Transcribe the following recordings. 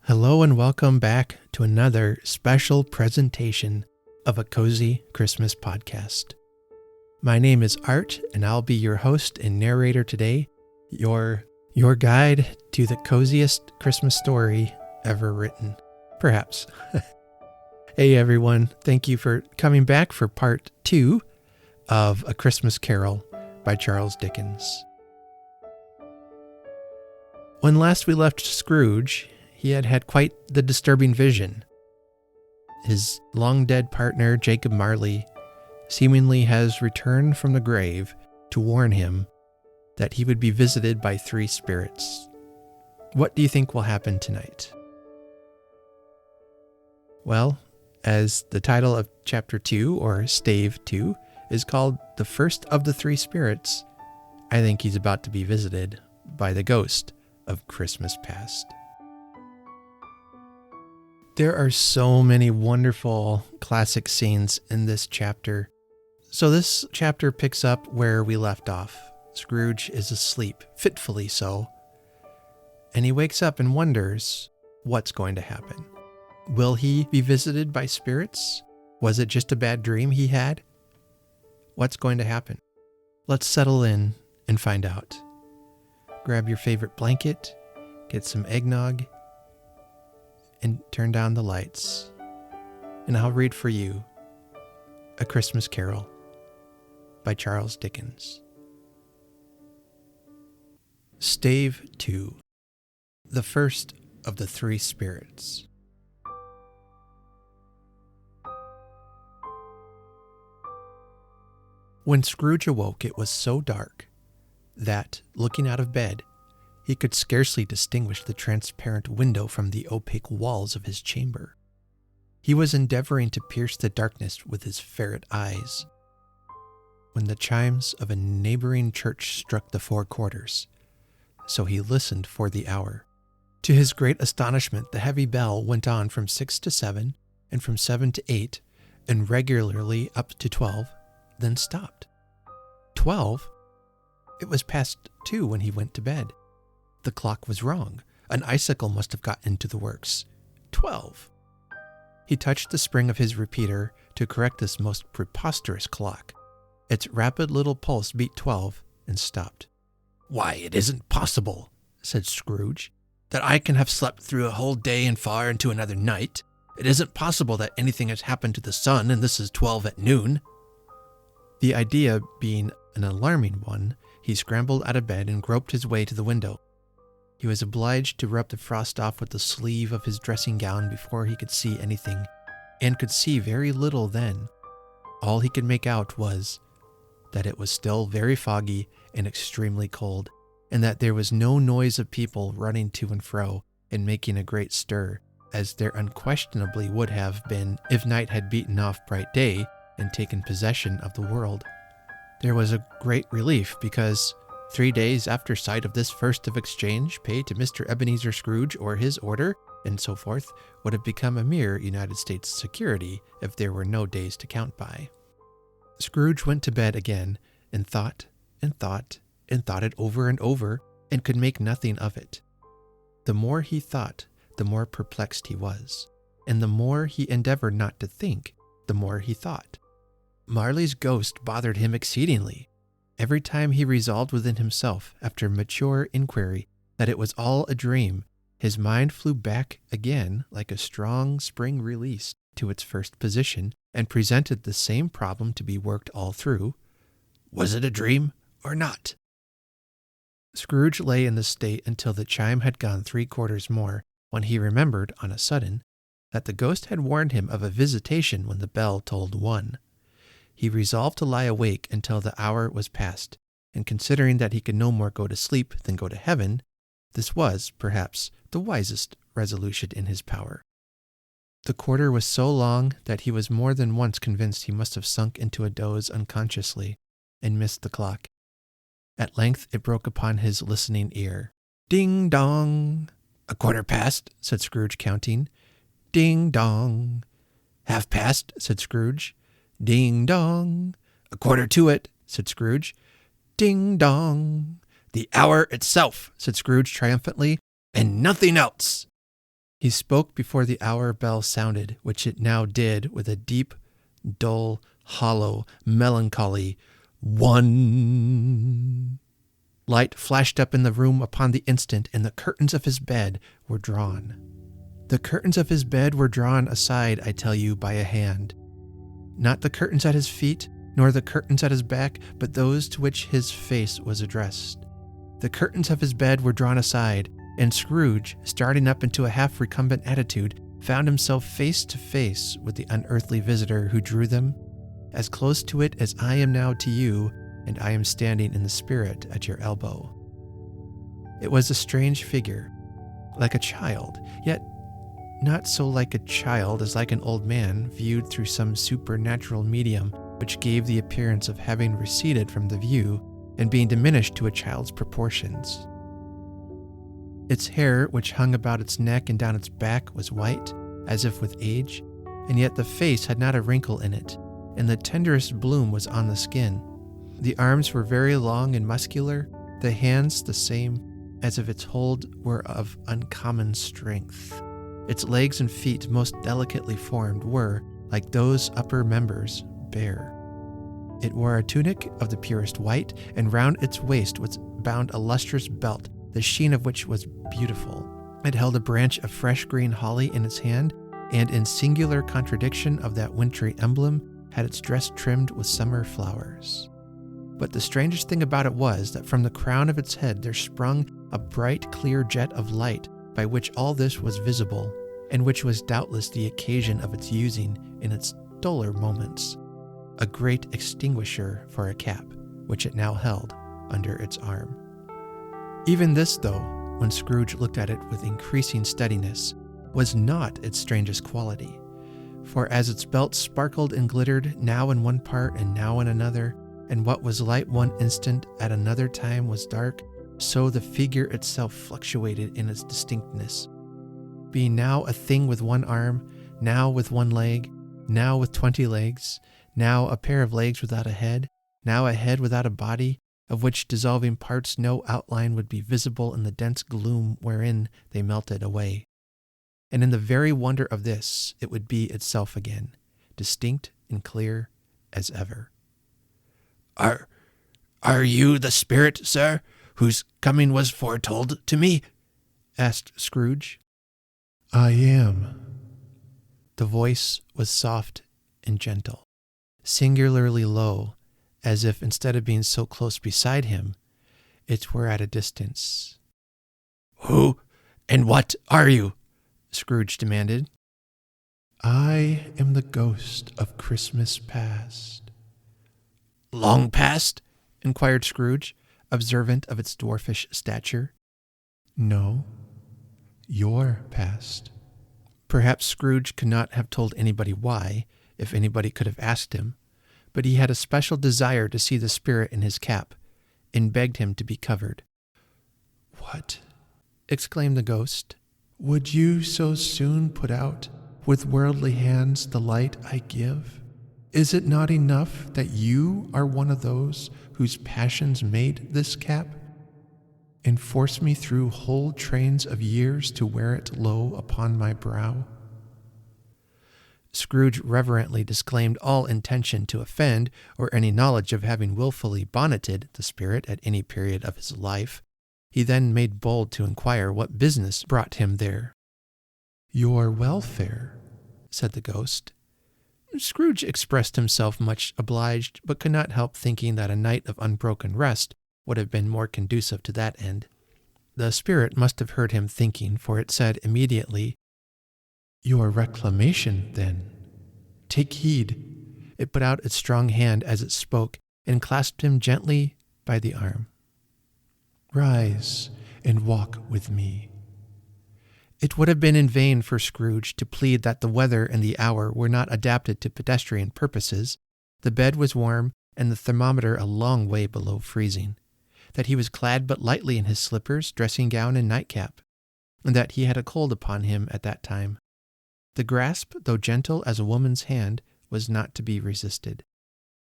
Hello and welcome back to another special presentation of a Cozy Christmas podcast. My name is Art, and I'll be your host and narrator today, your guide to the coziest Christmas story ever written, perhaps. Hey everyone, thank you for coming back for part 2 of A Christmas Carol by Charles Dickens. When last we left Scrooge, he had quite the disturbing vision. His long-dead partner, Jacob Marley, seemingly has returned from the grave to warn him that he would be visited by 3 spirits. What do you think will happen tonight? Well, as the title of Chapter 2, or Stave 2, is called The First of the 3 Spirits, I think he's about to be visited by the ghost of Christmas past. There are so many wonderful classic scenes in this chapter. So this chapter picks up where we left off. Scrooge is asleep, fitfully so, and he wakes up and wonders what's going to happen. Will he be visited by spirits? Was it just a bad dream he had? What's going to happen? Let's settle in and find out. Grab your favorite blanket, get some eggnog, and turn down the lights, and I'll read for you A Christmas Carol by Charles Dickens. Stave 2, The First of the 3 Spirits. When Scrooge awoke, it was so dark that, looking out of bed, he could scarcely distinguish the transparent window from the opaque walls of his chamber. He was endeavoring to pierce the darkness with his ferret eyes, when the chimes of a neighboring church struck the 4 quarters, so he listened for the hour. To his great astonishment, the heavy bell went on from 6 to 7, and from 7 to 8, and regularly up to 12, then stopped. 12? It was past 2 when he went to bed. The clock was wrong. An icicle must have got into the works. 12. He touched the spring of his repeater to correct this most preposterous clock. Its rapid little pulse beat 12 and stopped. "Why, it isn't possible," said Scrooge, "that I can have slept through a whole day and far into another night. It isn't possible that anything has happened to the sun and this is 12 at noon." The idea being an alarming one, he scrambled out of bed and groped his way to the window. He was obliged to rub the frost off with the sleeve of his dressing gown before he could see anything, and could see very little then. All he could make out was that it was still very foggy and extremely cold, and that there was no noise of people running to and fro and making a great stir, as there unquestionably would have been if night had beaten off bright day and taken possession of the world. There was a great relief, because 3 days after sight of this first of exchange paid to Mr. Ebenezer Scrooge or his order, and so forth, would have become a mere United States security if there were no days to count by. Scrooge went to bed again, and thought and thought and thought it over and over, and could make nothing of it. The more he thought, the more perplexed he was, and the more he endeavored not to think, the more he thought. Marley's ghost bothered him exceedingly. Every time he resolved within himself, after mature inquiry, that it was all a dream, his mind flew back again like a strong spring released to its first position, and presented the same problem to be worked all through. Was it a dream or not? Scrooge lay in this state until the chime had gone 3 quarters more, when he remembered, on a sudden, that the ghost had warned him of a visitation when the bell tolled 1. He resolved to lie awake until the hour was past, and considering that he could no more go to sleep than go to heaven, this was, perhaps, the wisest resolution in his power. The quarter was so long that he was more than once convinced he must have sunk into a doze unconsciously, and missed the clock. At length it broke upon his listening ear. "Ding dong!" "A quarter past," said Scrooge, counting. "Ding dong!" "Half past," said Scrooge. "Ding dong!" "A quarter to it," said Scrooge. "Ding dong!" "The hour itself," said Scrooge triumphantly, "and nothing else." He spoke before the hour bell sounded, which it now did with a deep, dull, hollow, melancholy 1. Light flashed up in the room upon the instant, and the curtains of his bed were drawn. The curtains of his bed were drawn aside, I tell you, by a hand. Not the curtains at his feet, nor the curtains at his back, but those to which his face was addressed. The curtains of his bed were drawn aside, and Scrooge, starting up into a half-recumbent attitude, found himself face to face with the unearthly visitor who drew them, as close to it as I am now to you, and I am standing in the spirit at your elbow. It was a strange figure, like a child, yet not so like a child as like an old man viewed through some supernatural medium which gave the appearance of having receded from the view and being diminished to a child's proportions. Its hair, which hung about its neck and down its back, was white, as if with age, and yet the face had not a wrinkle in it, and the tenderest bloom was on the skin. The arms were very long and muscular, the hands the same, as if its hold were of uncommon strength. Its legs and feet, most delicately formed, were, like those upper members, bare. It wore a tunic of the purest white, and round its waist was bound a lustrous belt, the sheen of which was beautiful. It held a branch of fresh green holly in its hand, and in singular contradiction of that wintry emblem, had its dress trimmed with summer flowers. But the strangest thing about it was that from the crown of its head there sprung a bright, clear jet of light, by which all this was visible, and which was doubtless the occasion of its using, in its duller moments, a great extinguisher for a cap, which it now held under its arm. Even this, though, when Scrooge looked at it with increasing steadiness, was not its strangest quality, for as its belt sparkled and glittered now in one part and now in another, and what was light one instant at another time was dark, so the figure itself fluctuated in its distinctness, being now a thing with one arm, now with one leg, now with 20 legs, now a pair of legs without a head, now a head without a body, of which dissolving parts no outline would be visible in the dense gloom wherein they melted away. And in the very wonder of this, it would be itself again, distinct and clear as ever. Are you the spirit, sir, whose coming was foretold to me?" asked Scrooge. "I am." The voice was soft and gentle, singularly low, as if instead of being so close beside him, it were at a distance. "Who and what are you?" Scrooge demanded. "I am the ghost of Christmas past." "Long past?" inquired Scrooge, observant of its dwarfish stature. "No, your past." Perhaps Scrooge could not have told anybody why, if anybody could have asked him, but he had a special desire to see the spirit in his cap, and begged him to be covered. "What?" exclaimed the ghost. "Would you so soon put out with worldly hands the light I give? Is it not enough that you are one of those whose passions made this cap, and force me through whole trains of years to wear it low upon my brow?" Scrooge reverently disclaimed all intention to offend or any knowledge of having willfully bonneted the spirit at any period of his life. He then made bold to inquire what business brought him there. "Your welfare," said the ghost. Scrooge expressed himself much obliged, but could not help thinking that a night of unbroken rest would have been more conducive to that end. The spirit must have heard him thinking, for it said immediately, "Your reclamation, then. Take heed." It put out its strong hand as it spoke, and clasped him gently by the arm. "Rise and walk with me." It would have been in vain for Scrooge to plead that the weather and the hour were not adapted to pedestrian purposes. The bed was warm, and the thermometer a long way below freezing, that he was clad but lightly in his slippers, dressing gown, and nightcap, and that he had a cold upon him at that time. The grasp, though gentle as a woman's hand, was not to be resisted.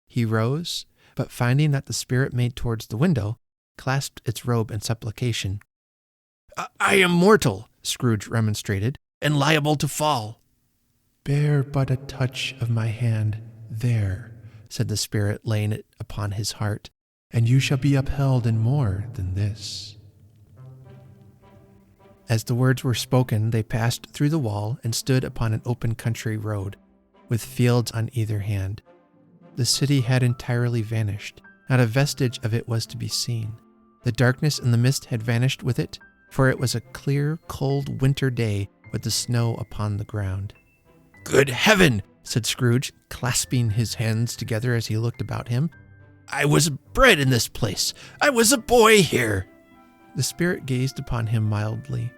He rose, but finding that the spirit made towards the window, clasped its robe in supplication. "I am mortal," Scrooge remonstrated, and liable to fall. "Bear but a touch of my hand there," said the Spirit, laying it upon his heart, "and you shall be upheld in more than this." As the words were spoken, they passed through the wall and stood upon an open country road, with fields on either hand. The city had entirely vanished. Not a vestige of it was to be seen. The darkness and the mist had vanished with it, for it was a clear, cold winter day with the snow upon the ground. "Good heaven!" said Scrooge, clasping his hands together as he looked about him. "I was bred in this place. I was a boy here." The Spirit gazed upon him mildly.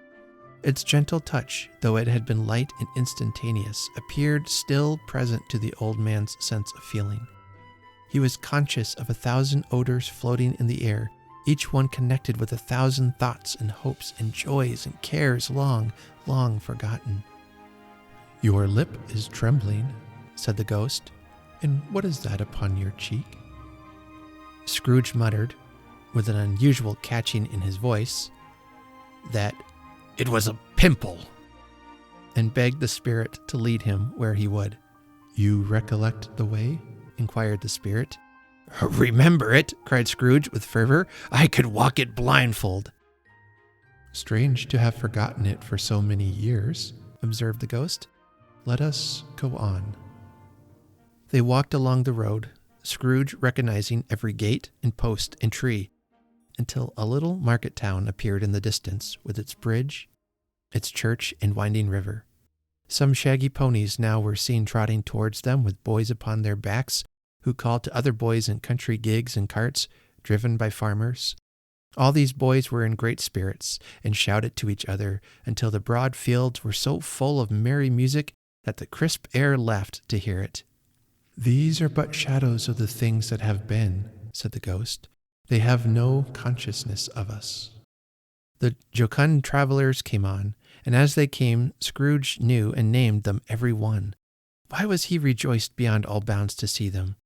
Its gentle touch, though it had been light and instantaneous, appeared still present to the old man's sense of feeling. He was conscious of 1,000 odors floating in the air, each one connected with 1,000 thoughts and hopes and joys and cares long, long forgotten. "Your lip is trembling," said the ghost. "And what is that upon your cheek?" Scrooge muttered, with an unusual catching in his voice, that it was a pimple, and begged the Spirit to lead him where he would. "You recollect the way?" inquired the Spirit. "Remember it?" cried Scrooge with fervor. "I could walk it blindfold." "Strange to have forgotten it for so many years," observed the ghost. "Let us go on." They walked along the road, Scrooge recognizing every gate and post and tree, until a little market town appeared in the distance with its bridge, its church, and winding river. Some shaggy ponies now were seen trotting towards them with boys upon their backs, who called to other boys in country gigs and carts driven by farmers. All these boys were in great spirits and shouted to each other until the broad fields were so full of merry music that the crisp air laughed to hear it. "These are but shadows of the things that have been," said the ghost. "They have no consciousness of us." The jocund travelers came on, and as they came, Scrooge knew and named them every one. Why was he rejoiced beyond all bounds to see them?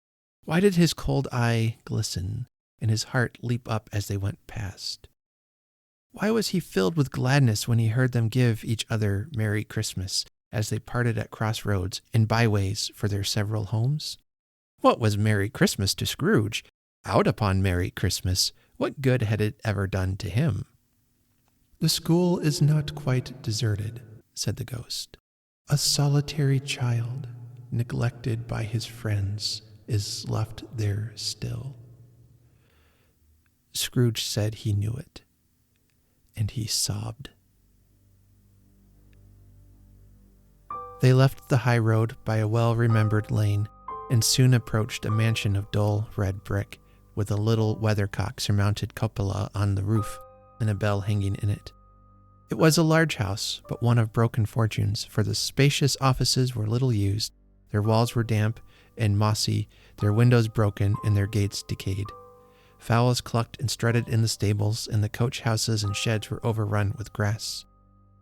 Why did his cold eye glisten, and his heart leap up as they went past? Why was he filled with gladness when he heard them give each other Merry Christmas as they parted at crossroads and byways for their several homes? What was Merry Christmas to Scrooge? Out upon Merry Christmas, what good had it ever done to him? "The school is not quite deserted," said the ghost. "A solitary child, neglected by his friends, is left there still." Scrooge said he knew it, and he sobbed. They left the high road by a well-remembered lane, and soon approached a mansion of dull red brick, with a little weathercock-surmounted cupola on the roof, and a bell hanging in it. It was a large house, but one of broken fortunes, for the spacious offices were little used, their walls were damp and mossy, their windows broken, and their gates decayed. Fowls clucked and strutted in the stables, and the coach houses and sheds were overrun with grass.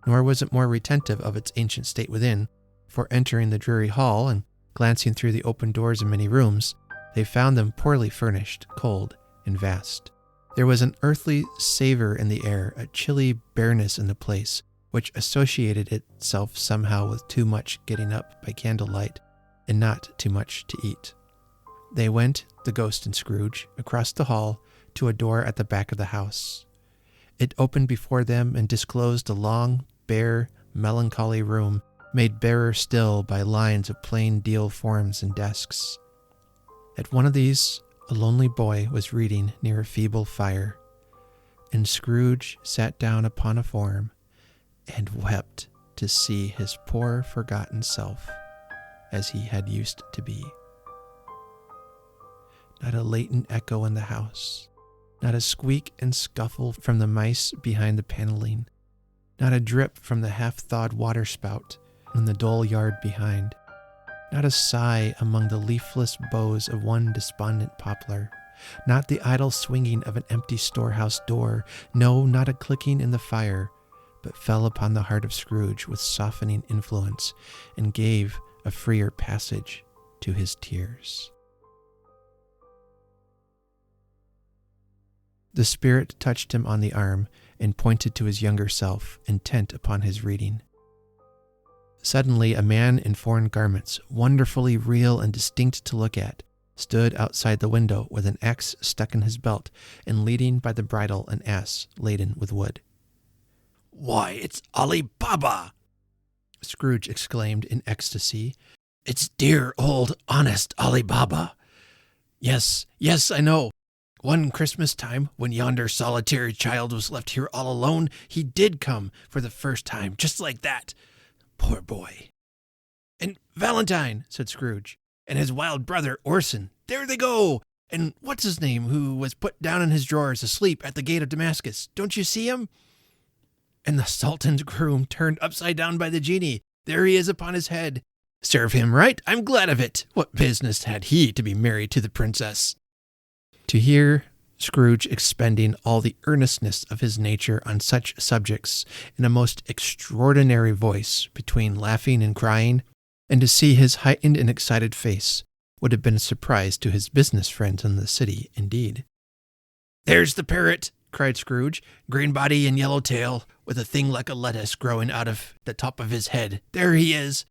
Nor was it more retentive of its ancient state within, for entering the dreary hall and glancing through the open doors of many rooms, they found them poorly furnished, cold, and vast. There was an earthly savor in the air, a chilly bareness in the place, which associated itself somehow with too much getting up by candlelight and not too much to eat. They went, the ghost and Scrooge, across the hall to a door at the back of the house. It opened before them and disclosed a long, bare, melancholy room, made barer still by lines of plain deal forms and desks. At one of these, a lonely boy was reading near a feeble fire, and Scrooge sat down upon a form and wept to see his poor forgotten self as he had used to be. Not a latent echo in the house, not a squeak and scuffle from the mice behind the paneling, not a drip from the half-thawed waterspout in the dull yard behind, not a sigh among the leafless boughs of one despondent poplar, not the idle swinging of an empty storehouse door, no, not a clicking in the fire, but fell upon the heart of Scrooge with softening influence and gave a freer passage to his tears. The Spirit touched him on the arm and pointed to his younger self, intent upon his reading. Suddenly, a man in foreign garments, wonderfully real and distinct to look at, stood outside the window with an axe stuck in his belt and leading by the bridle an ass laden with wood. "Why, it's Ali Baba!" Scrooge exclaimed in ecstasy. "It's dear old honest Ali Baba. Yes, I know. One Christmas time, when yonder solitary child was left here all alone, he did come for the first time, just like that. Poor boy." "And Valentine," said Scrooge, "and his wild brother Orson, there they go. And what's his name, who was put down in his drawers asleep at the gate of Damascus? Don't you see him? And the Sultan's groom turned upside down by the genie. There he is upon his head. Serve him right. I'm glad of it. What business had he to be married to the princess?" To hear Scrooge expending all the earnestness of his nature on such subjects in a most extraordinary voice, between laughing and crying, and to see his heightened and excited face, would have been a surprise to his business friends in the city, indeed. "There's the parrot," cried Scrooge, "green body and yellow tail, with a thing like a lettuce growing out of the top of his head. There he is.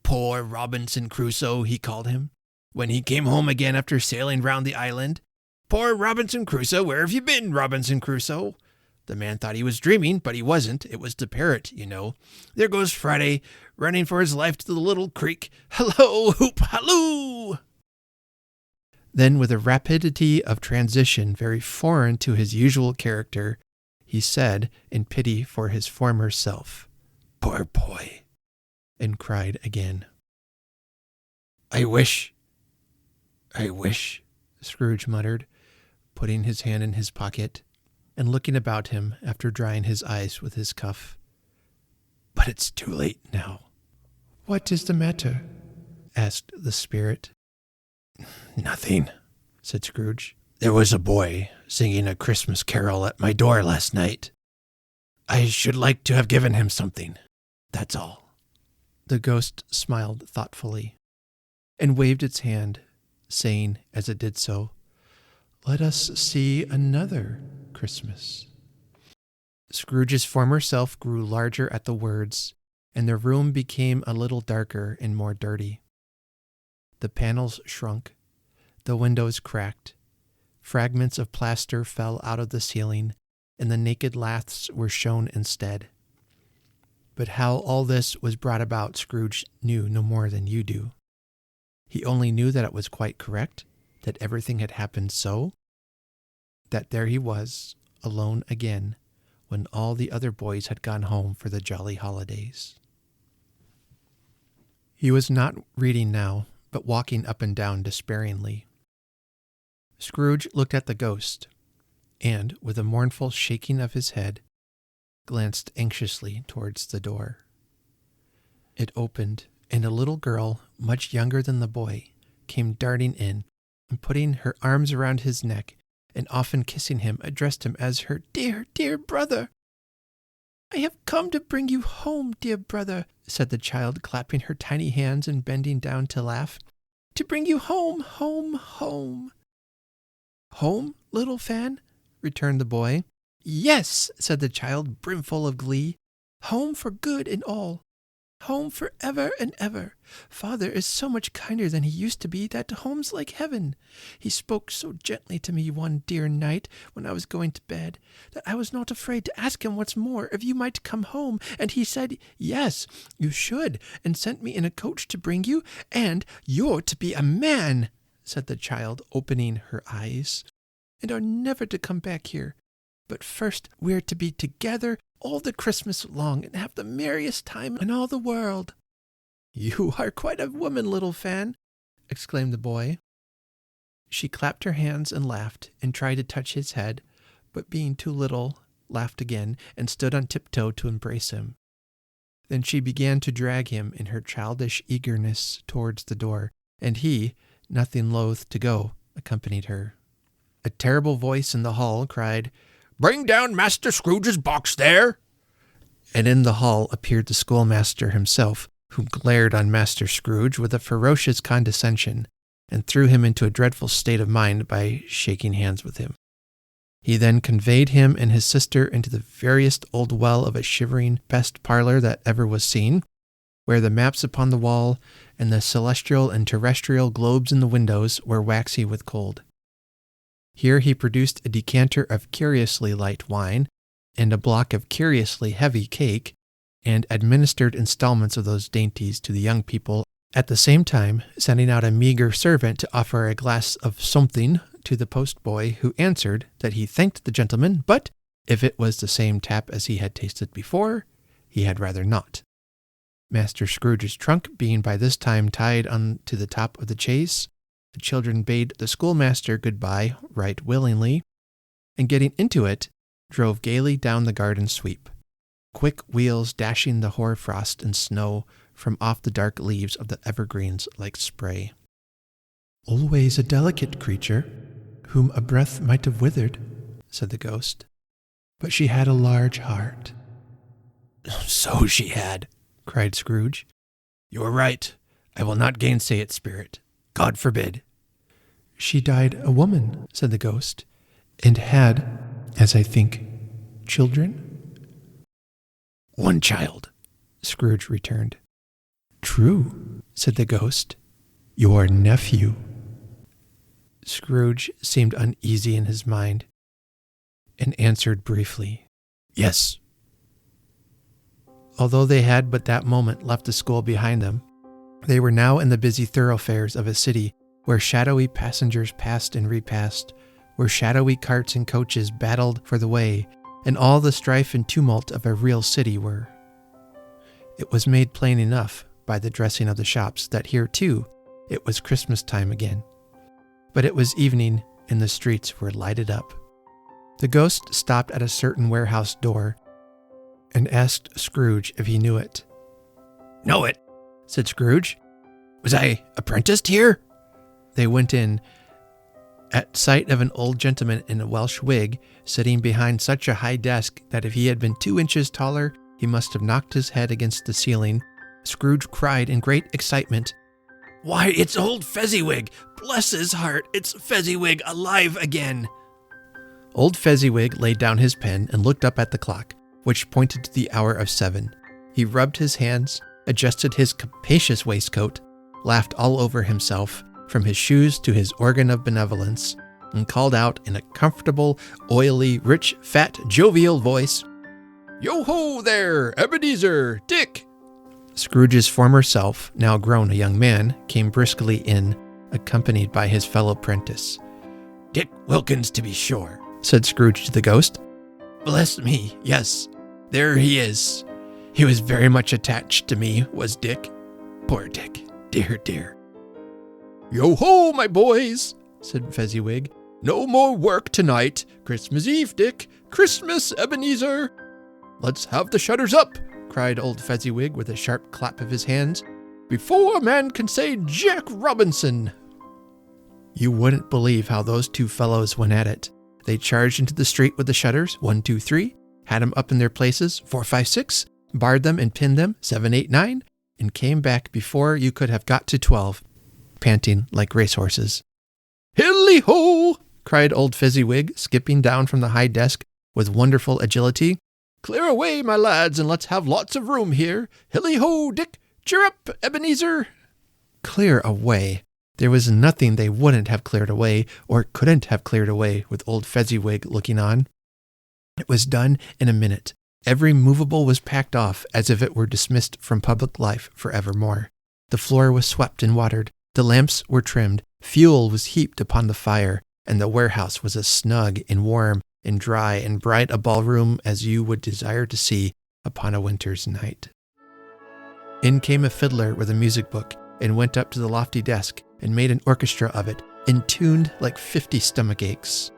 Poor Robinson Crusoe, he called him, when he came home again after sailing round the island. Poor Robinson Crusoe, where have you been, Robinson Crusoe? The man thought he was dreaming, but he wasn't. It was the parrot, you know. There goes Friday, running for his life to the little creek. Hallo, hoop, halloo!" Then, with a rapidity of transition very foreign to his usual character, he said, in pity for his former self, "Poor boy," and cried again. I wish, Scrooge muttered, putting his hand in his pocket and looking about him after drying his eyes with his cuff. "But it's too late now." "What is the matter?" asked the spirit. "Nothing," said Scrooge. "There was a boy singing a Christmas carol at my door last night. I should like to have given him something. That's all." The ghost smiled thoughtfully and waved its hand, saying as it did so, "Let us see another Christmas." Scrooge's former self grew larger at the words, and the room became a little darker and more dirty. The panels shrunk, the windows cracked, fragments of plaster fell out of the ceiling, and the naked laths were shown instead. But how all this was brought about, Scrooge knew no more than you do. He only knew that it was quite correct, that everything had happened so, that there he was, alone again, when all the other boys had gone home for the jolly holidays. He was not reading now, but walking up and down despairingly. Scrooge looked at the ghost, and, with a mournful shaking of his head, glanced anxiously towards the door. It opened, and a little girl, much younger than the boy, came darting in, and putting her arms around his neck, and often kissing him, addressed him as her dear, dear brother. "I have come to bring you home, dear brother," said the child, clapping her tiny hands and bending down to laugh. "To bring you home, home, home." "Home, little Fan?" returned the boy. "Yes," said the child, brimful of glee. "Home for good and all. Home for ever and ever. Father is so much kinder than he used to be that home's like heaven. He spoke so gently to me one dear night when I was going to bed that I was not afraid to ask him once more if you might come home, and he said, 'Yes, you should,' and sent me in a coach to bring you, and you're to be a man," said the child, opening her eyes, "and are never to come back here. But first we're to be together all the Christmas long and have the merriest time in all the world." "You are quite a woman, little Fan," exclaimed the boy. She clapped her hands and laughed and tried to touch his head, but being too little, laughed again and stood on tiptoe to embrace him. Then she began to drag him in her childish eagerness towards the door, and he, nothing loath to go, accompanied her. A terrible voice in the hall cried, "Bring down Master Scrooge's box there!" And in the hall appeared the schoolmaster himself, who glared on Master Scrooge with a ferocious condescension, and threw him into a dreadful state of mind by shaking hands with him. He then conveyed him and his sister into the veriest old well of a shivering best parlor that ever was seen, where the maps upon the wall and the celestial and terrestrial globes in the windows were waxy with cold. Here he produced a decanter of curiously light wine and a block of curiously heavy cake, and administered installments of those dainties to the young people, at the same time sending out a meager servant to offer a glass of something to the postboy, who answered that he thanked the gentleman, but if it was the same tap as he had tasted before, he had rather not. Master Scrooge's trunk being by this time tied on to the top of the chaise, the children bade the schoolmaster good-bye right willingly, and getting into it, drove gaily down the garden sweep, quick wheels dashing the hoar-frost and snow from off the dark leaves of the evergreens like spray. "Always a delicate creature, whom a breath might have withered," said the ghost, "but she had a large heart." "So she had," cried Scrooge. "You are right. I will not gainsay it, spirit. God forbid." "She died a woman," said the ghost, "and had, as I think, children?" "One child," Scrooge returned. "True," said the ghost. "Your nephew." Scrooge seemed uneasy in his mind, and answered briefly, "Yes." Although they had but that moment left the school behind them, they were now in the busy thoroughfares of a city where shadowy passengers passed and repassed, where shadowy carts and coaches battled for the way, and all the strife and tumult of a real city were. It was made plain enough by the dressing of the shops that here, too, it was Christmas time again. But it was evening, and the streets were lighted up. The ghost stopped at a certain warehouse door and asked Scrooge if he knew it. "Know it," said Scrooge. "Was I apprenticed here?" They went in, at sight of an old gentleman in a Welsh wig sitting behind such a high desk that if he had been 2 inches taller, he must have knocked his head against the ceiling. Scrooge cried in great excitement, "Why, it's old Fezziwig! Bless his heart, it's Fezziwig alive again!" Old Fezziwig laid down his pen and looked up at the clock, which pointed to the hour of 7. He rubbed his hands, adjusted his capacious waistcoat, laughed all over himself, from his shoes to his organ of benevolence, and called out in a comfortable, oily, rich, fat, jovial voice, "Yo-ho there, Ebenezer, Dick!" Scrooge's former self, now grown a young man, came briskly in, accompanied by his fellow prentice. "Dick Wilkins, to be sure," said Scrooge to the ghost. "Bless me, yes, there he is. He was very much attached to me, was Dick. Poor Dick, dear, dear." "Yo-ho, my boys," said Fezziwig. "No more work tonight. Christmas Eve, Dick. Christmas, Ebenezer." "Let's have the shutters up," cried old Fezziwig with a sharp clap of his hands, "before a man can say Jack Robinson." You wouldn't believe how those two fellows went at it. They charged into the street with the shutters, 1, 2, 3, had them up in their places, 4, 5, 6, barred them and pinned them, 7, 8, 9, and came back before you could have got to 12, panting like racehorses. "Hilly-ho!" cried old Fezziwig, skipping down from the high desk with wonderful agility. "Clear away, my lads, and let's have lots of room here. Hilly-ho, Dick! Cheer up, Ebenezer!" Clear away! There was nothing they wouldn't have cleared away, or couldn't have cleared away, with old Fezziwig looking on. It was done in a minute. Every movable was packed off as if it were dismissed from public life for evermore. The floor was swept and watered. The lamps were trimmed. Fuel was heaped upon the fire, and the warehouse was as snug and warm and dry and bright a ballroom as you would desire to see upon a winter's night. In came a fiddler with a music book, and went up to the lofty desk, and made an orchestra of it, and tuned like 50 stomach aches.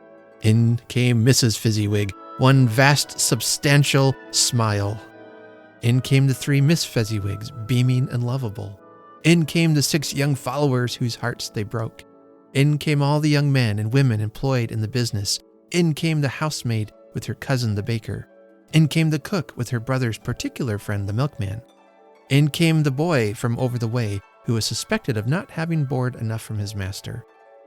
In came Mrs. Fezziwig, one vast substantial smile. In came the 3 Miss Fezziwigs, beaming and lovable. In came the 6 young followers whose hearts they broke. In came all the young men and women employed in the business. In came the housemaid with her cousin the baker. In came the cook with her brother's particular friend the milkman. In came the boy from over the way, who was suspected of not having board enough from his master,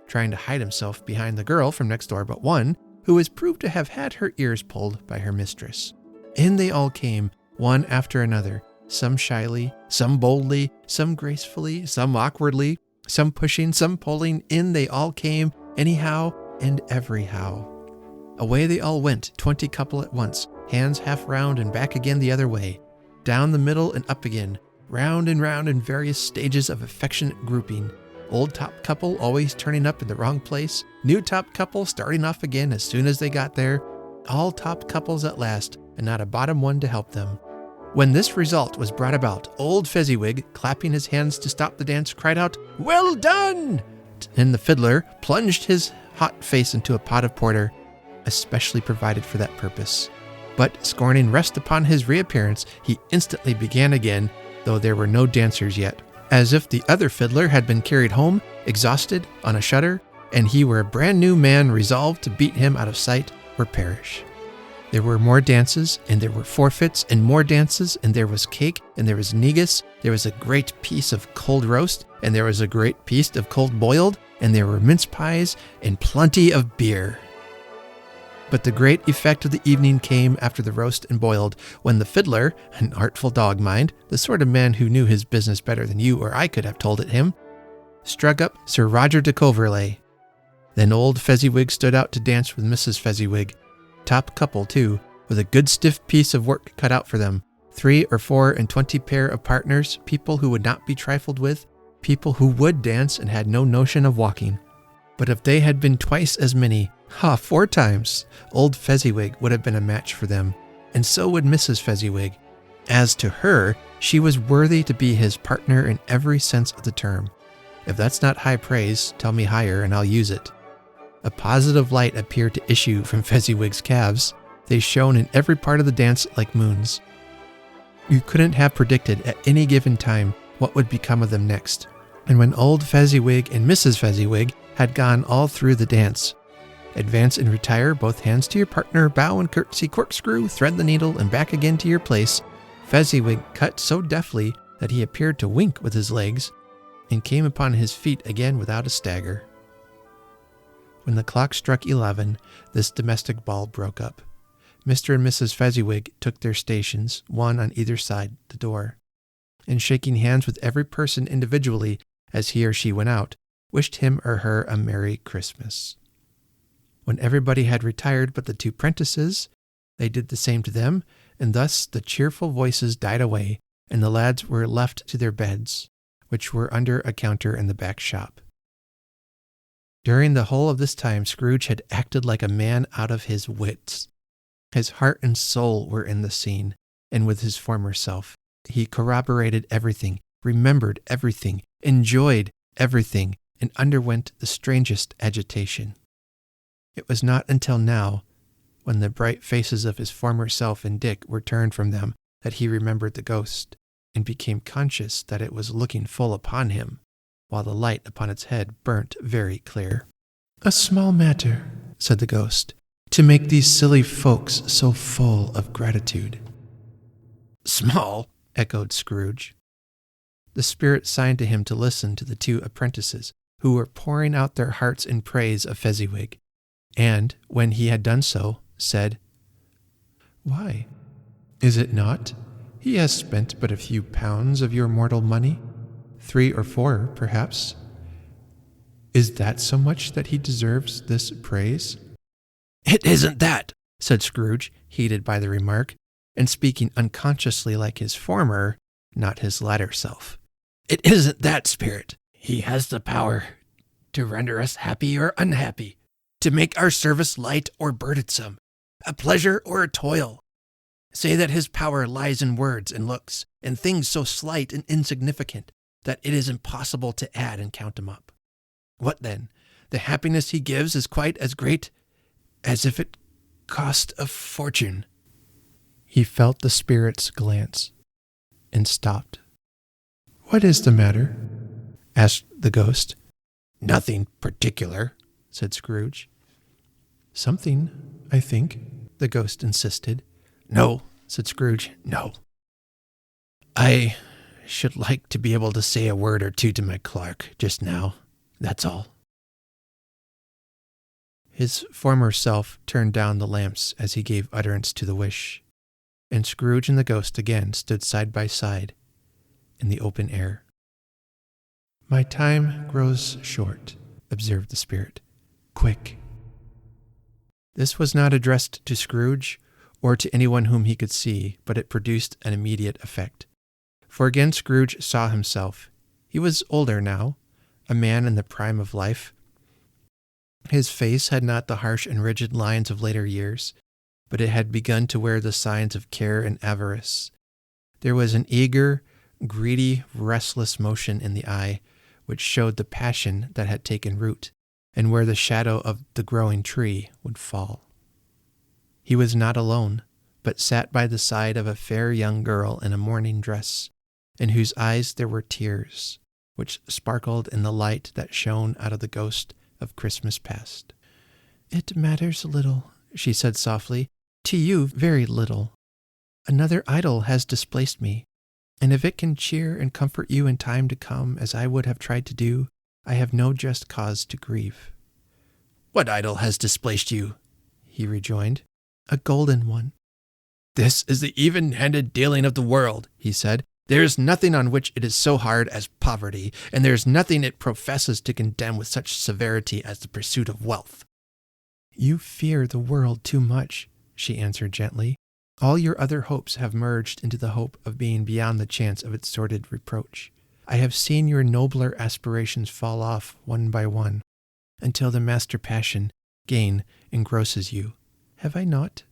trying to hide himself behind the girl from next door but one, who was proved to have had her ears pulled by her mistress. In they all came, one after another, some shyly, some boldly, some gracefully, some awkwardly, some pushing, some pulling. In they all came, anyhow and everyhow. Away they all went, 20 couple at once, hands half round and back again the other way, down the middle and up again, round and round in various stages of affectionate grouping. Old top couple always turning up in the wrong place, new top couple starting off again as soon as they got there, all top couples at last, and not a bottom one to help them. When this result was brought about, old Fezziwig, clapping his hands to stop the dance, cried out, "Well done!" And the fiddler plunged his hot face into a pot of porter, especially provided for that purpose. But scorning rest upon his reappearance, he instantly began again, though there were no dancers yet, as if the other fiddler had been carried home, exhausted, on a shutter, and he were a brand new man resolved to beat him out of sight or perish. There were more dances, and there were forfeits, and more dances, and there was cake, and there was negus, there was a great piece of cold roast, and there was a great piece of cold boiled, and there were mince pies, and plenty of beer. But the great effect of the evening came after the roast and boiled, when the fiddler, an artful dog, mind, the sort of man who knew his business better than you or I could have told it him, struck up Sir Roger de Coverley. Then old Fezziwig stood out to dance with Mrs. Fezziwig, top couple too, with a good stiff piece of work cut out for them, 3 or 4 and 20 pair of partners, people who would not be trifled with, people who would dance and had no notion of walking. But if they had been twice as many, 4 times, old Fezziwig would have been a match for them, and so would Mrs. Fezziwig. As to her, she was worthy to be his partner in every sense of the term. If that's not high praise, tell me higher and I'll use it. A positive light appeared to issue from Fezziwig's calves. They shone in every part of the dance like moons. You couldn't have predicted at any given time what would become of them next. And when old Fezziwig and Mrs. Fezziwig had gone all through the dance, advance and retire, both hands to your partner, bow and curtsy, corkscrew, thread the needle, and back again to your place, Fezziwig cut so deftly that he appeared to wink with his legs, and came upon his feet again without a stagger. When the clock struck 11, this domestic ball broke up. Mr. and Mrs. Fezziwig took their stations, one on either side the door, and shaking hands with every person individually as he or she went out, wished him or her a Merry Christmas. When everybody had retired but the 2 prentices, they did the same to them, and thus the cheerful voices died away, and the lads were left to their beds, which were under a counter in the back shop. During the whole of this time, Scrooge had acted like a man out of his wits. His heart and soul were in the scene, and with his former self. He corroborated everything, remembered everything, enjoyed everything, and underwent the strangest agitation. It was not until now, when the bright faces of his former self and Dick were turned from them, that he remembered the ghost, and became conscious that it was looking full upon him, while the light upon its head burnt very clear. "A small matter," said the ghost, "to make these silly folks so full of gratitude." "Small?" echoed Scrooge. The spirit signed to him to listen to the 2 apprentices, who were pouring out their hearts in praise of Fezziwig, and, when he had done so, said, "Why, is it not? He has spent but a few pounds of your mortal money, 3 or 4, perhaps. Is that so much that he deserves this praise?" "It isn't that," said Scrooge, heated by the remark, and speaking unconsciously like his former, not his latter self. "It isn't that, spirit. He has the power to render us happy or unhappy, to make our service light or burdensome, a pleasure or a toil. Say that his power lies in words and looks, and things so slight and insignificant that it is impossible to add and count them up. What then? The happiness he gives is quite as great as if it cost a fortune." He felt the spirit's glance and stopped. "What is the matter?" asked the ghost. "Nothing particular," said Scrooge. "Something, I think," the ghost insisted. "No," said Scrooge, "no. I should like to be able to say a word or 2 to my clerk just now. That's all." His former self turned down the lamps as he gave utterance to the wish. and Scrooge and the ghost again stood side by side in the open air. "My time grows short," observed the spirit. "Quick." This was not addressed to Scrooge or to anyone whom he could see, but it produced an immediate effect. For again Scrooge saw himself. He was older now, a man in the prime of life. His face had not the harsh and rigid lines of later years, but it had begun to wear the signs of care and avarice. There was an eager, greedy, restless motion in the eye, which showed the passion that had taken root, and where the shadow of the growing tree would fall. He was not alone, but sat by the side of a fair young girl in a mourning dress, in whose eyes there were tears, which sparkled in the light that shone out of the ghost of Christmas past. "It matters little," she said softly, "to you very little. Another idol has displaced me, and if it can cheer and comfort you in time to come as I would have tried to do, I have no just cause to grieve." "What idol has displaced you?" he rejoined. "A golden one." "This is the even-handed dealing of the world," he said. "There is nothing on which it is so hard as poverty, and there is nothing it professes to condemn with such severity as the pursuit of wealth." "You fear the world too much," she answered gently. "All your other hopes have merged into the hope of being beyond the chance of its sordid reproach. I have seen your nobler aspirations fall off one by one, until the master passion, gain, engrosses you. Have I not?"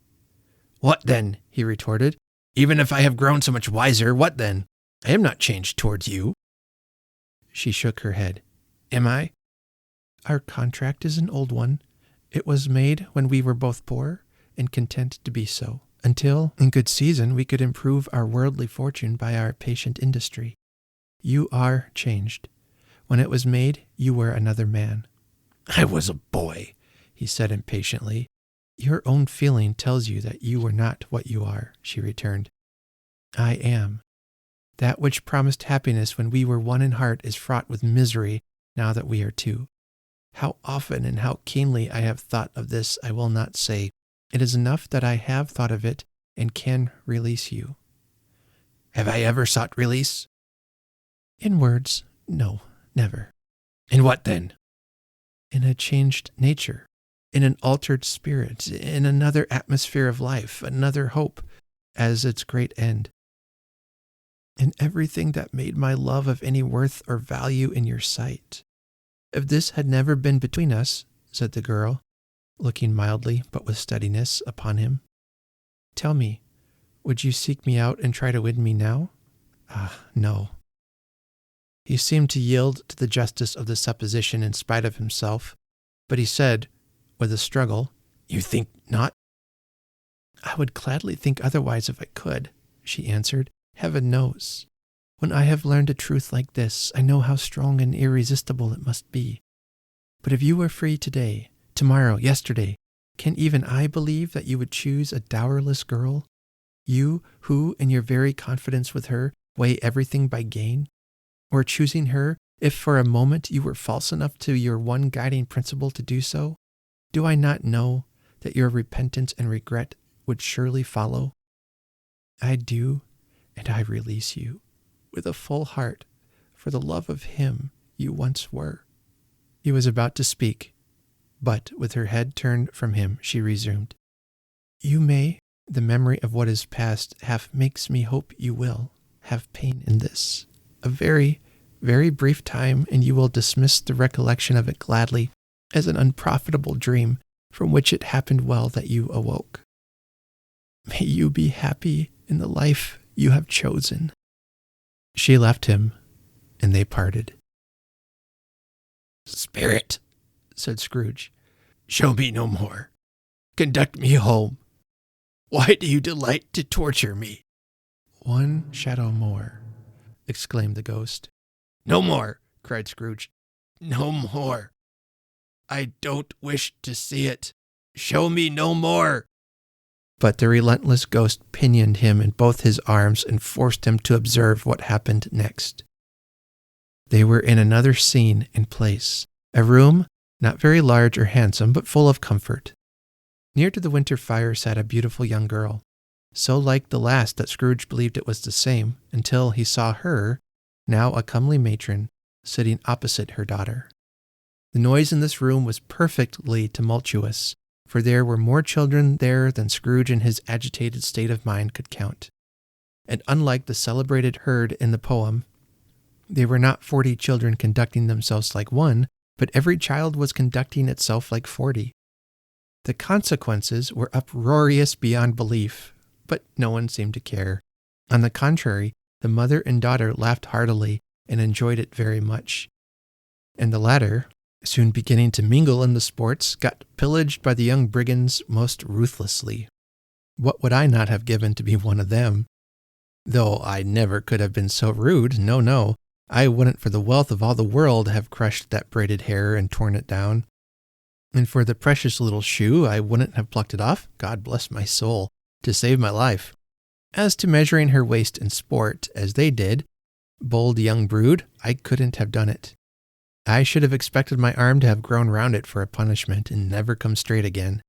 "What then?" he retorted. "Even if I have grown so much wiser, what then? I am not changed towards you." She shook her head. "Am I?" "Our contract is an old one. It was made when we were both poor and content to be so, until, in good season, we could improve our worldly fortune by our patient industry. You are changed. When it was made, you were another man." "I was a boy," he said impatiently. "Your own feeling tells you that you were not what you are," she returned. "I am. That which promised happiness when we were one in heart is fraught with misery now that we are two. How often and how keenly I have thought of this I will not say. It is enough that I have thought of it and can release you." "Have I ever sought release?" "In words, no, never." "In what then?" "In a changed nature. In an altered spirit, in another atmosphere of life, another hope as its great end. In everything that made my love of any worth or value in your sight. If this had never been between us," said the girl, looking mildly but with steadiness upon him, "tell me, would you seek me out and try to win me now? Ah, no." He seemed to yield to the justice of the supposition in spite of himself, but he said, with a struggle, "You think not?" "I would gladly think otherwise if I could," she answered. "Heaven knows. When I have learned a truth like this, I know how strong and irresistible it must be. But if you were free today, tomorrow, yesterday, can even I believe that you would choose a dowerless girl? You who, in your very confidence with her, weigh everything by gain? Or choosing her, if for a moment you were false enough to your one guiding principle to do so? Do I not know that your repentance and regret would surely follow? I do, and I release you, with a full heart, for the love of him you once were." He was about to speak, but with her head turned from him, she resumed, "You may, the memory of what is past half makes me hope you will, have pain in this. A very, very brief time, and you will dismiss the recollection of it gladly, as an unprofitable dream from which it happened well that you awoke. May you be happy in the life you have chosen." She left him, and they parted. "Spirit," said Scrooge, "show me no more. Conduct me home. Why do you delight to torture me?" "One shadow more," exclaimed the ghost. "No more," cried Scrooge. "No more. I don't wish to see it. Show me no more." But the relentless ghost pinioned him in both his arms and forced him to observe what happened next. They were in another scene and place, a room not very large or handsome, but full of comfort. Near to the winter fire sat a beautiful young girl, so like the last that Scrooge believed it was the same, until he saw her, now a comely matron, sitting opposite her daughter. The noise in this room was perfectly tumultuous, for there were more children there than Scrooge in his agitated state of mind could count. And unlike the celebrated herd in the poem, they were not 40 children conducting themselves like one, but every child was conducting itself like 40. The consequences were uproarious beyond belief, but no one seemed to care. On the contrary, the mother and daughter laughed heartily and enjoyed it very much. And the latter, soon beginning to mingle in the sports, got pillaged by the young brigands most ruthlessly. What would I not have given to be one of them? Though I never could have been so rude, no, I wouldn't for the wealth of all the world have crushed that braided hair and torn it down. And for the precious little shoe, I wouldn't have plucked it off, God bless my soul, to save my life. As to measuring her waist in sport, as they did, bold young brood, I couldn't have done it. I should have expected my arm to have grown round it for a punishment and never come straight again.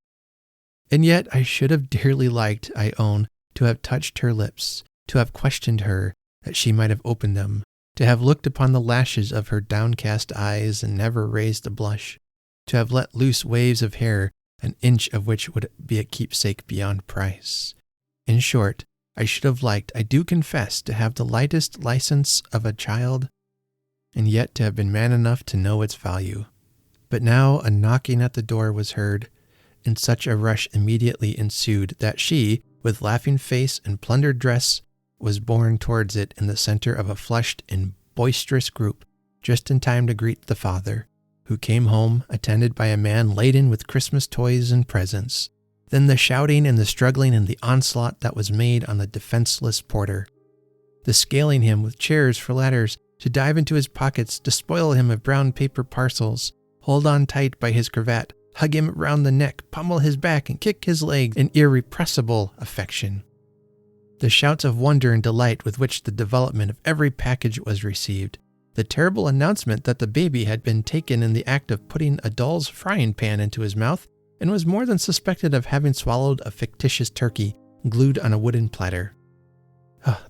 And yet I should have dearly liked, I own, to have touched her lips, to have questioned her, that she might have opened them, to have looked upon the lashes of her downcast eyes and never raised a blush, to have let loose waves of hair, an inch of which would be a keepsake beyond price. In short, I should have liked, I do confess, to have the lightest license of a child, and yet to have been man enough to know its value. But now a knocking at the door was heard, and such a rush immediately ensued that she, with laughing face and plundered dress, was borne towards it in the center of a flushed and boisterous group, just in time to greet the father, who came home attended by a man laden with Christmas toys and presents. Then the shouting and the struggling and the onslaught that was made on the defenseless porter. The scaling him with chairs for ladders, to dive into his pockets, to spoil him of brown paper parcels, hold on tight by his cravat, hug him round the neck, pummel his back, and kick his legs in irrepressible affection. The shouts of wonder and delight with which the development of every package was received, the terrible announcement that the baby had been taken in the act of putting a doll's frying pan into his mouth, and was more than suspected of having swallowed a fictitious turkey glued on a wooden platter.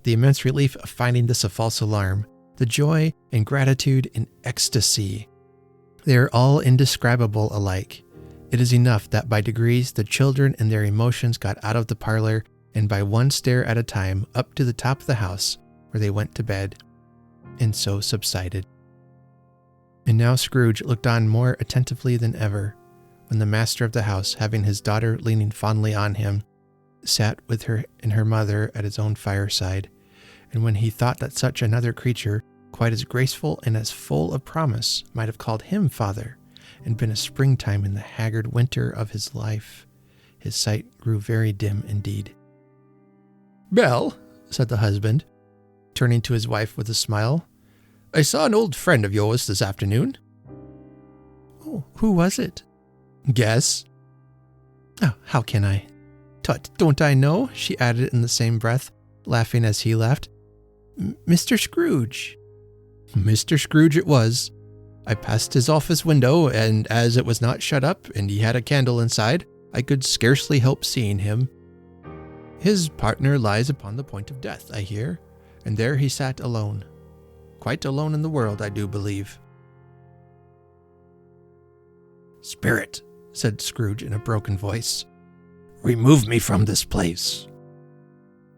The immense relief of finding this a false alarm, the joy and gratitude and ecstasy. They are all indescribable alike. It is enough that by degrees the children and their emotions got out of the parlor, and by one stair at a time up to the top of the house, where they went to bed, and so subsided. And now Scrooge looked on more attentively than ever, when the master of the house, having his daughter leaning fondly on him, sat with her and her mother at his own fireside, and when he thought that such another creature, quite as graceful and as full of promise, might have called him father, and been a springtime in the haggard winter of his life, his sight grew very dim indeed. "Belle," said the husband, turning to his wife with a smile, "I saw an old friend of yours this afternoon." "Oh, who was it?" "Guess." "Oh, how can I? Tut, don't I know?" she added in the same breath, laughing as he laughed. "Mr. Scrooge." "Mr. Scrooge it was. I passed his office window, and as it was not shut up and he had a candle inside, I could scarcely help seeing him. His partner lies upon the point of death, I hear, and there he sat alone. Quite alone in the world, I do believe." "Spirit," said Scrooge in a broken voice, "remove me from this place."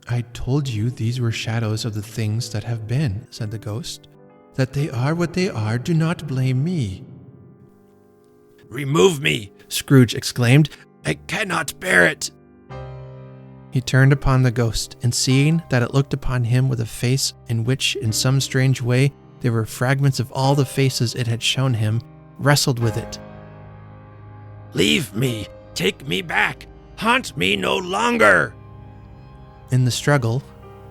"I told you these were shadows of the things that have been," said the ghost. "That they are what they are, do not blame me." "Remove me," Scrooge exclaimed. "I cannot bear it." He turned upon the ghost, and seeing that it looked upon him with a face in which, in some strange way, there were fragments of all the faces it had shown him, wrestled with it. "Leave me! Take me back! Haunt me no longer!" In the struggle,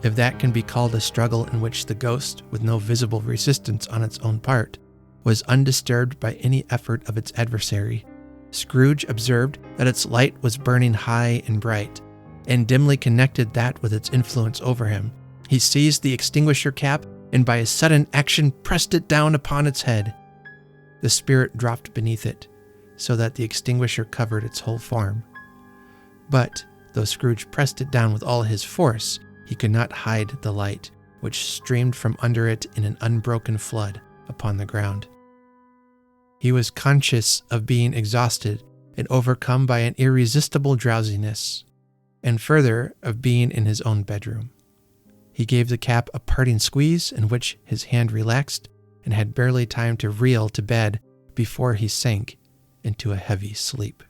if that can be called a struggle in which the ghost, with no visible resistance on its own part, was undisturbed by any effort of its adversary, Scrooge observed that its light was burning high and bright, and dimly connected that with its influence over him. He seized the extinguisher cap, and by a sudden action pressed it down upon its head. The spirit dropped beneath it, so that the extinguisher covered its whole form. But Though Scrooge pressed it down with all his force, he could not hide the light, which streamed from under it in an unbroken flood upon the ground. He was conscious of being exhausted and overcome by an irresistible drowsiness, and further, of being in his own bedroom. He gave the cap a parting squeeze, in which his hand relaxed, and had barely time to reel to bed before he sank into a heavy sleep.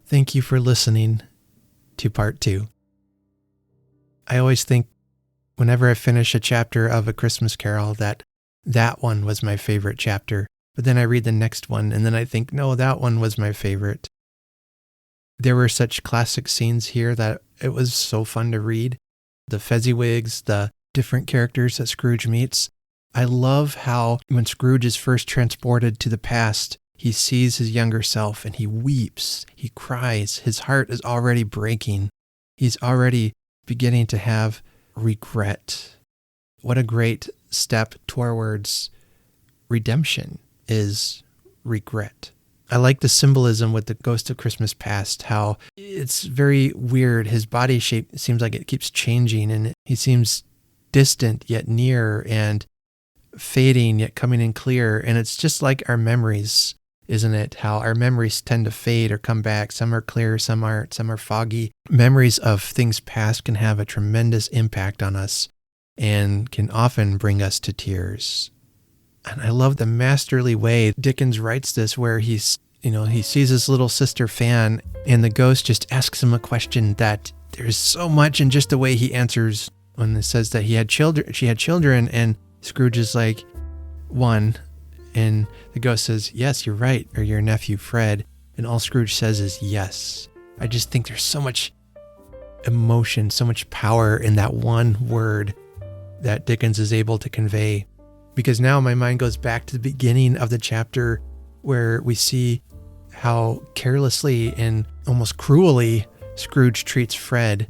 Thank you for listening to part 2. I always think whenever I finish a chapter of A Christmas Carol that one was my favorite chapter. But then I read the next one and then I think, no, that one was my favorite. There were such classic scenes here that it was so fun to read. The Fezziwigs, the different characters that Scrooge meets. I love how when Scrooge is first transported to the past, he sees his younger self and he weeps, he cries, his heart is already breaking. He's already beginning to have regret. What a great step towards redemption is regret. I like the symbolism with the Ghost of Christmas Past, how it's very weird. His body shape seems like it keeps changing and he seems distant yet near and fading yet coming in clear. And it's just like our memories, isn't it? How our memories tend to fade or come back. Some are clear, some aren't, some are foggy. Memories of things past can have a tremendous impact on us and can often bring us to tears. And I love the masterly way Dickens writes this, where he sees his little sister Fan, and the ghost just asks him a question that there's so much in just the way he answers when it says that she had children, and Scrooge is like, 1, and the ghost says, yes, you're right, or your nephew Fred, and all Scrooge says is yes. I just think there's so much emotion, so much power in that one word that Dickens is able to convey. Because now my mind goes back to the beginning of the chapter where we see how carelessly and almost cruelly Scrooge treats Fred,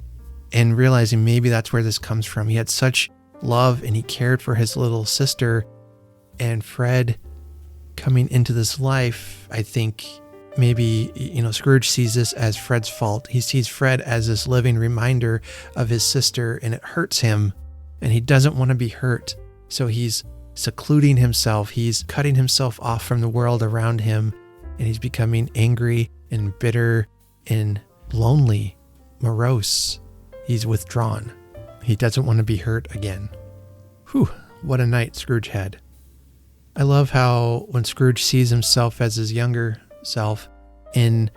and realizing maybe that's where this comes from. He had such love and he cared for his little sister, and Fred coming into this life, I think maybe, Scrooge sees this as Fred's fault. He sees Fred as this living reminder of his sister, and it hurts him, and he doesn't want to be hurt. So he's secluding himself. He's cutting himself off from the world around him, and he's becoming angry and bitter and lonely, morose. He's withdrawn. He doesn't want to be hurt again. Whew, what a night Scrooge had. I love how when Scrooge sees himself as his younger self in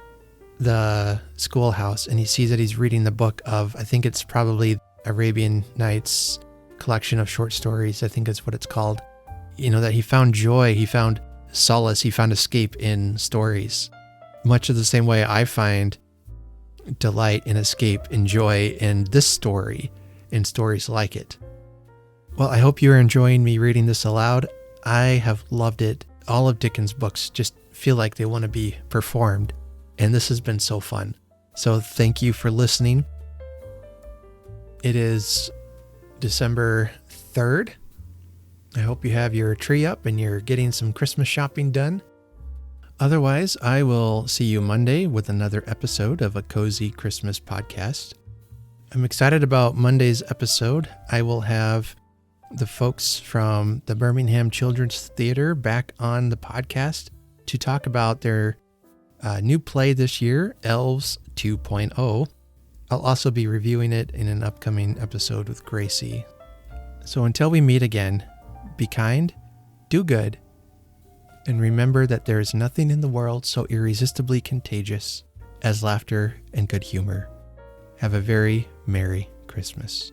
the schoolhouse, and he sees that he's reading the book of, I think it's probably Arabian Nights collection of short stories, I think is what it's called. That he found joy, he found solace, he found escape in stories. Much of the same way I find delight and escape and joy in this story and stories like it. Well, I hope you're enjoying me reading this aloud. I have loved it. All of Dickens' books just feel like they want to be performed, and this has been so fun. So thank you for listening. It is December 3rd. I hope you have your tree up and you're getting some Christmas shopping done. Otherwise, I will see you Monday with another episode of A Cozy Christmas Podcast. I'm excited about Monday's episode. I will have the folks from the Birmingham Children's Theater back on the podcast to talk about their new play this year, Elves 2.0. I'll also be reviewing it in an upcoming episode with Gracie. So until we meet again, be kind, do good, and remember that there is nothing in the world so irresistibly contagious as laughter and good humor. Have a very Merry Christmas.